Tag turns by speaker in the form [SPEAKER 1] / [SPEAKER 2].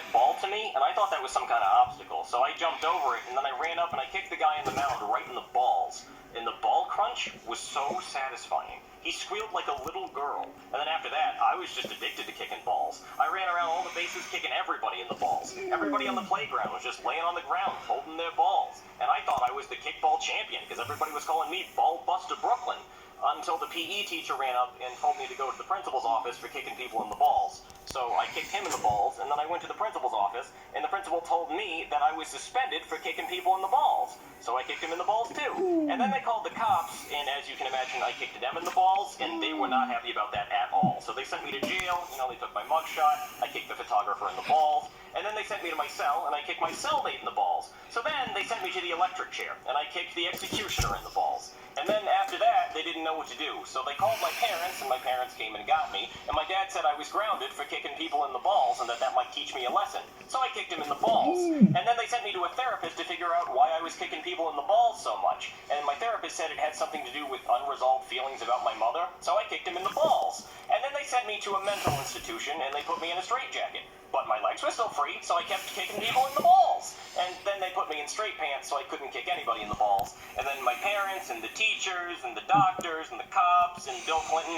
[SPEAKER 1] red ball to me, and I thought that was some kind of obstacle. So I jumped over it, and then I ran up and I kicked the guy in the mound right in the balls. And the ball crunch was so satisfying. He squealed like a little girl. And then after that, I was just addicted to kicking balls. I ran around all the bases kicking everybody in the balls. Everybody on the playground was just laying on the ground holding their balls. And I thought I was the kickball champion because everybody was calling me Ball Buster Brooklyn. Until the PE teacher ran up and told me to go to the principal's office for kicking people in the balls. So I kicked him in the balls, and then I went to the principal's office, and the principal told me that I was suspended for kicking people in the balls. So I kicked him in the balls too. And then they called the cops, and as you can imagine, I kicked them in the balls, and they were not happy about that at all. So they sent me to jail, they took my mugshot, I kicked the photographer in the balls, and then they sent me to my cell, and I kicked my cellmate in the balls. So then they sent me to the electric chair, and I kicked the executioner in the balls. And then after that, they didn't know what to do. So they called my parents, and my parents came and got me. And my dad said I was grounded for kicking people in the balls and that might teach me a lesson. So I kicked him in the balls. And then they sent me to a therapist to figure out why I was kicking people in the balls so much. And my therapist said it had something to do with unresolved feelings about my mother. So I kicked him in the balls. And then they sent me to a mental institution, and they put me in a straitjacket. But my legs were still free, so I kept kicking people in the balls. And then they put me in straight pants, so I couldn't kick anybody in the balls. And then my parents and the teachers and the doctors and the cops and Bill Clinton